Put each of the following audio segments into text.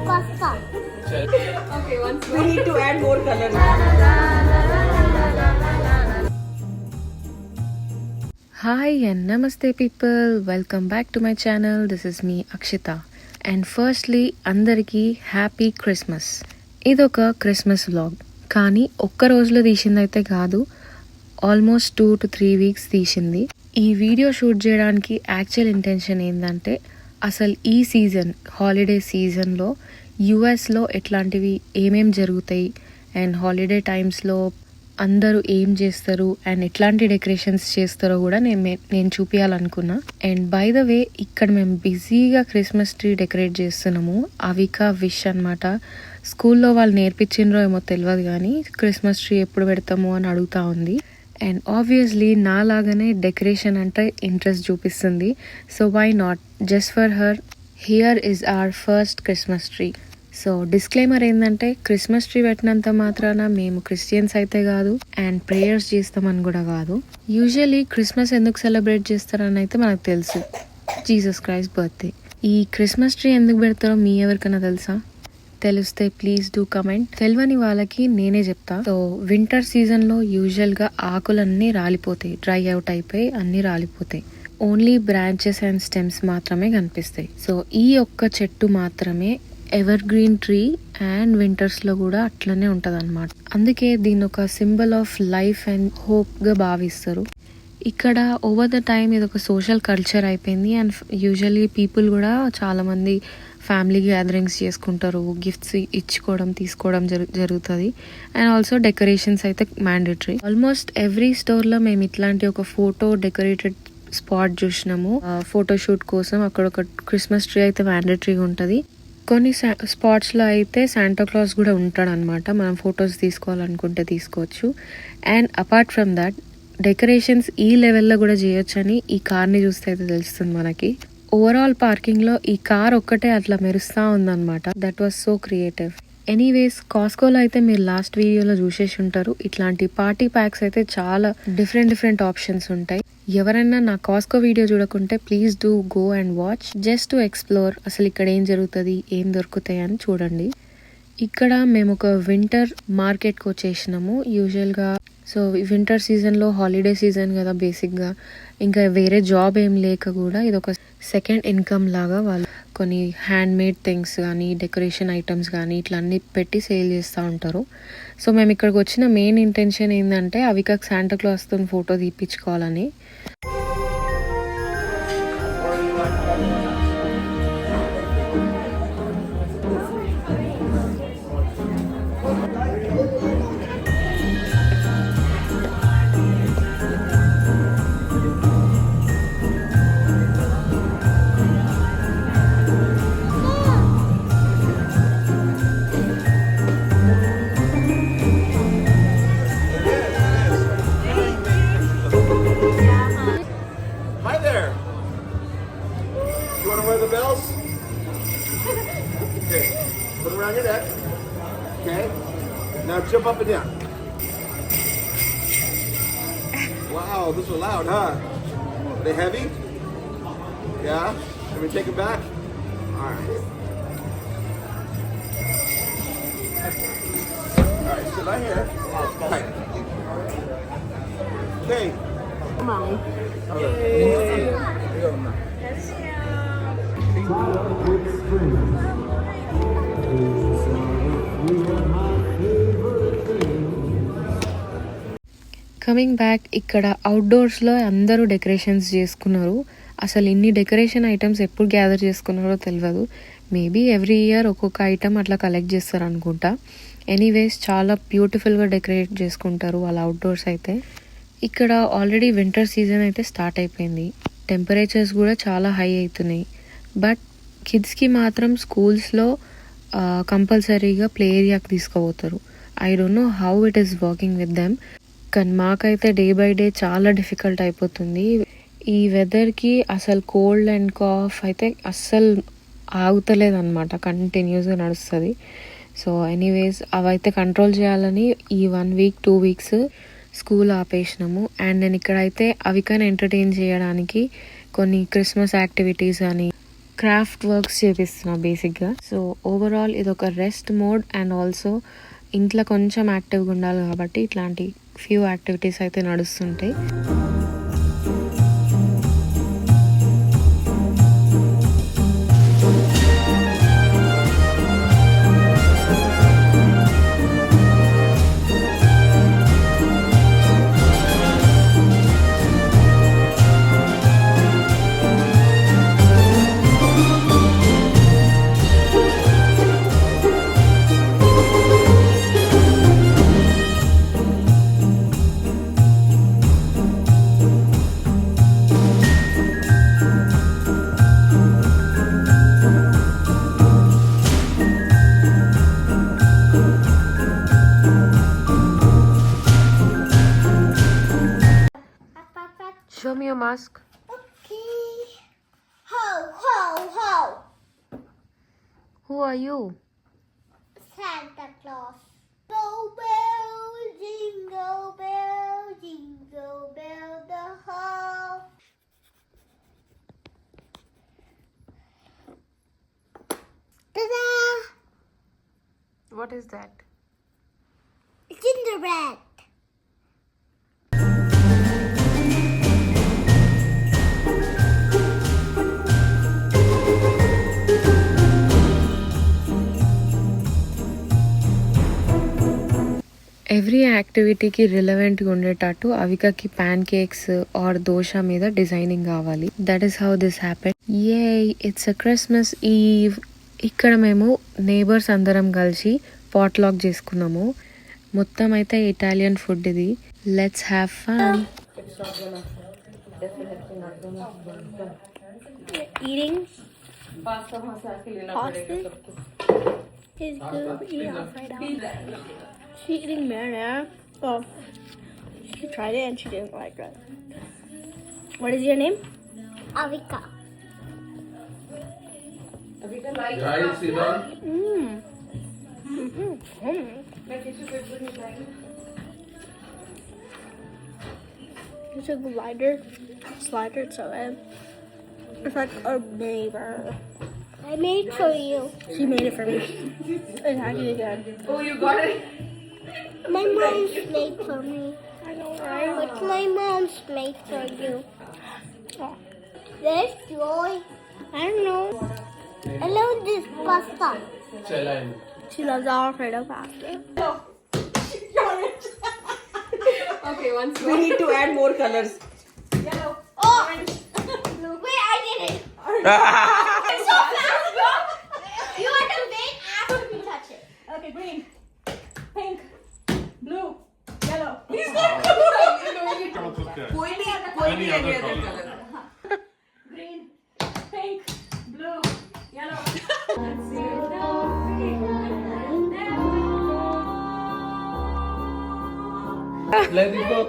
Okay, once we need to add more colors. Hi and namaste people, welcome back to my channel. This is me Akshita and firstly అందరికీ happy Christmas. ఇదొక Christmas vlog, కానీ ఒక్క రోజులో తీసిందైతే కాదు, almost 2 to 3 weeks తీసింది. ఈ video shoot చేయడానికి actual intention ఏంటంటే అసలు ఈ సీజన్ హాలిడే సీజన్లో యుఎస్లో ఎట్లాంటివి ఏమేం జరుగుతాయి అండ్ హాలిడే టైమ్స్లో అందరూ ఏం చేస్తారు అండ్ ఎట్లాంటి డెకరేషన్స్ చేస్తారో కూడా నేను చూపించాలనుకున్నా. అండ్ బై ద వే ఇక్కడ మేము బిజీగా క్రిస్మస్ ట్రీ డెకరేట్ చేస్తున్నాము. అవిక విష్ అనమాట. స్కూల్లో వాళ్ళు నేర్పించిండ్రో ఏమో తెలియదు, కానీ క్రిస్మస్ ట్రీ ఎప్పుడు పెడతాము అని అడుగుతా ఉంది. అండ్ ఆబ్వియస్లీ నా లాగానే డెకరేషన్ అంటే ఇంట్రెస్ట్ చూపిస్తుంది. So why not, just for her here is our first Christmas tree. So disclaimer ఏంటంటే క్రిస్మస్ ట్రీ పెట్టినంత మాత్రాన మేము క్రిస్టియన్స్ అయితే కాదు అండ్ ప్రేయర్స్ చేస్తామని కూడా కాదు. యూజువల్లీ క్రిస్మస్ ఎందుకు సెలబ్రేట్ చేస్తారని అయితే మనకు తెలుసు, జీసస్ క్రైస్ట్ బర్త్డే. ఈ క్రిస్మస్ ట్రీ ఎందుకు పెడతారో మీ ఎవరికైనా తెలుసా? తెలిస్తే ప్లీజ్ డూ కమెంట్. తెలియని వాళ్ళకి నేనే చెప్తా. సో వింటర్ సీజన్ లో యూజువల్ గా ఆకులన్నీ రాలిపోతాయి, డ్రై అవుట్ అయిపోయి అన్ని రాలిపోతాయి. ఓన్లీ బ్రాంచెస్ అండ్ స్టెమ్స్ మాత్రమే కనిపిస్తాయి. సో ఈ ఒక్క చెట్టు మాత్రమే ever green tree and winters లో కూడా అట్లనే ఉంటది అనమాట. అందుకే దీని ఒక symbol of life and hope గా భావిస్తారు. ఇక్కడ ఓవర్ ద టైమ్ ఇది ఒక సోషల్ కల్చర్ అయిపోయింది. అండ్ యూజువల్లీ పీపుల్ కూడా చాలా మంది ఫ్యామిలీ గ్యాదరింగ్స్ చేసుకుంటారు, గిఫ్ట్స్ ఇచ్చుకోవడం తీసుకోవడం జరుగుతుంది. అండ్ ఆల్సో డెకరేషన్స్ అయితే మ్యాండేటరీ. ఆల్మోస్ట్ ఎవ్రీ స్టోర్లో మేము ఇట్లాంటి ఒక ఫోటో డెకరేటెడ్ స్పాట్ చూసినాము. ఫోటోషూట్ కోసం అక్కడ ఒక క్రిస్మస్ ట్రీ అయితే మ్యాండేటరీగా ఉంటుంది. కొన్ని స్పాట్స్లో అయితే శాంటా క్లాస్ కూడా ఉంటాడు అనమాట. మనం ఫొటోస్ తీసుకోవాలనుకుంటే తీసుకోవచ్చు. And apart from that decorations ఈ లెవెల్లో కూడా చేయొచ్చని ఈ కార్ని చూస్తే అయితే తెలుస్తుంది మనకి. ఓవరాల్ పార్కింగ్ లో ఈ కార్ ఒక్కటే అట్లా మెరుస్తా ఉందన్నమాట. That was so creative. Anyways కాస్కోలో అయితే మీరు లాస్ట్ వీడియోలో చూసేసి ఉంటారు. ఇట్లాంటి పార్టీ ప్యాక్స్ అయితే చాలా డిఫరెంట్ ఆప్షన్స్ ఉంటాయి. ఎవరైనా నా కాస్కో వీడియో చూడకుంటే please do go and watch, just to explore అసలు ఇక్కడ ఏం జరుగుతుంది, ఏం దొరుకుతాయి అని చూడండి. ఇక్కడ మేము ఒక వింటర్ మార్కెట్కి వచ్చేసినాము. యూజువల్గా సో వింటర్ సీజన్లో హాలిడే సీజన్ కదా బేసిక్గా, ఇంకా వేరే జాబ్ ఏం లేక కూడా ఇది ఒక సెకండ్ ఇన్కమ్ లాగా వాళ్ళు కొన్ని హ్యాండ్ మేడ్ థింగ్స్ కానీ డెకరేషన్ ఐటమ్స్ కానీ ఇట్లా అన్ని పెట్టి సేల్ చేస్తూ ఉంటారు. సో మేము ఇక్కడికి వచ్చిన మెయిన్ ఇంటెన్షన్ ఏంటంటే అవికకు శాంటా క్లాస్తో ఫోటో తీపించుకోవాలని. Around your neck. Okay. Now jump up and down. Wow, those are loud, huh? Are they heavy? Yeah? Can we take them back? Alright. Alright, sit right here. Tight. Okay. Mommy. Coming back, ఇక్కడ అవుట్డోర్స్లో అందరూ decorations చేసుకున్నారు. అసలు ఇన్ని decoration items ఎప్పుడు gather చేసుకున్నారో తెలియదు. Maybe every year ఒక్కొక్క item అట్లా కలెక్ట్ చేస్తారు అనుకుంటా. ఎనీవేస్ చాలా బ్యూటిఫుల్గా డెకరేట్ చేసుకుంటారు వాళ్ళ అవుట్డోర్స్ అయితే. ఇక్కడ ఆల్రెడీ వింటర్ సీజన్ అయితే స్టార్ట్ అయిపోయింది. టెంపరేచర్స్ కూడా చాలా హై అవుతున్నాయి. బట్ కిడ్స్కి మాత్రం స్కూల్స్లో కంపల్సరీగా ప్లే ఏరియాకి తీసుకుపోతారు. I don't know how it is working with them. కానీ మాకైతే డే బై డే చాలా డిఫికల్ట్ అయిపోతుంది. ఈ వెదర్కి అసలు కోల్డ్ అండ్ కాఫ్ అయితే అస్సలు ఆగుతలేదు అనమాట, కంటిన్యూస్గా నడుస్తుంది. సో ఎనీవేస్ అవైతే కంట్రోల్ చేయాలని ఈ 1 week 2 weeks స్కూల్ ఆపేసినాము. అండ్ నేను ఇక్కడైతే అవికని ఎంటర్టైన్ చేయడానికి కొన్ని క్రిస్మస్ యాక్టివిటీస్ అని క్రాఫ్ట్ వర్క్స్ చేపిస్తున్నా బేసిక్గా. సో ఓవరాల్ ఇది ఒక రెస్ట్ మోడ్ అండ్ ఆల్సో ఇంట్లో కొంచెం యాక్టివ్గా ఉండాలి కాబట్టి ఇట్లాంటి ఫ్యూ యాక్టివిటీస్ అయితే నడుస్తుంటాయి. Show me your mask. Okay. Ho, ho, ho. Who are you? Santa Claus. Jingle bell, the hall. Ta-da! What is that? Gingerbread. Every యాక్టివిటీకి రిలవెంట్గా ఉండేటట్టు అవికకి ప్యాన్ కేక్స్ ఆర్ దోశ మీద డిజైనింగ్ కావాలి. That is how this happen. It's a Christmas eve. ఇక్కడ మేము neighbours అందరం కలిసి పాట్లాక్ చేసుకున్నాము. మొత్తం అయితే ఇటాలియన్ ఫుడ్ ఇది. Let's have fun. Eating Pasta. pasta is good. Eating upside down. She's eating marinara. Well, she tried it and she didn't like it. What is your name? Avika. Guys, sit down. It's a glider. Slider, so it's like a neighbor. I made for you. She made it for me. It's actually good. Oh, you got it? My mom's made for me. I know, right? What's my mom's made for you? Oh. There's Joy. I don't know. I love this pasta. She loves Alfredo pasta. Okay, once we need to add more colors. Oh! Wait, I did it. It's so fast, bro. You want to wait after we touch it. Okay, green, pink, blue, yellow. कोई नहीं any other color. Green, pink, blue, yellow. Let it go.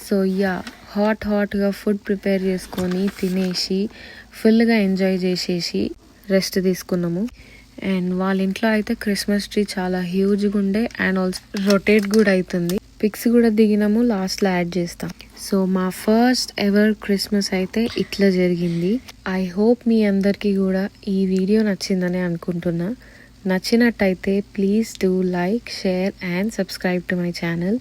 So హాట్గా food prepare చేసుకొని తినేసి ఫుల్గా enjoy చేసేసి rest తీసుకున్నాము. And వాళ్ళ ఇంట్లో అయితే క్రిస్మస్ ట్రీ చాలా హ్యూజ్గా ఉండే అండ్ ఆల్సో రొటేట్ కూడా అవుతుంది. పిక్స్ కూడా దిగినాము, లాస్ట్లో యాడ్ చేస్తాం. సో మా ఫస్ట్ ఎవర్ క్రిస్మస్ అయితే ఇట్లా జరిగింది. ఐ హోప్ మీ అందరికీ కూడా ఈ వీడియో నచ్చిందని అనుకుంటున్నా. నచ్చినట్టయితే please do like, share and subscribe to my channel.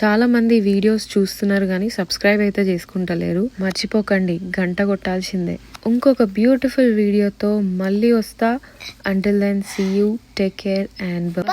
చాలా మంది వీడియోస్ చూస్తున్నారు కానీ సబ్స్క్రైబ్ అయితే చేసుకుంటలేరు. మర్చిపోకండి, గంట కొట్టాల్సిందే. ఇంకొక బ్యూటిఫుల్ వీడియోతో మళ్ళీ వస్తా. Until then see you, take care and by.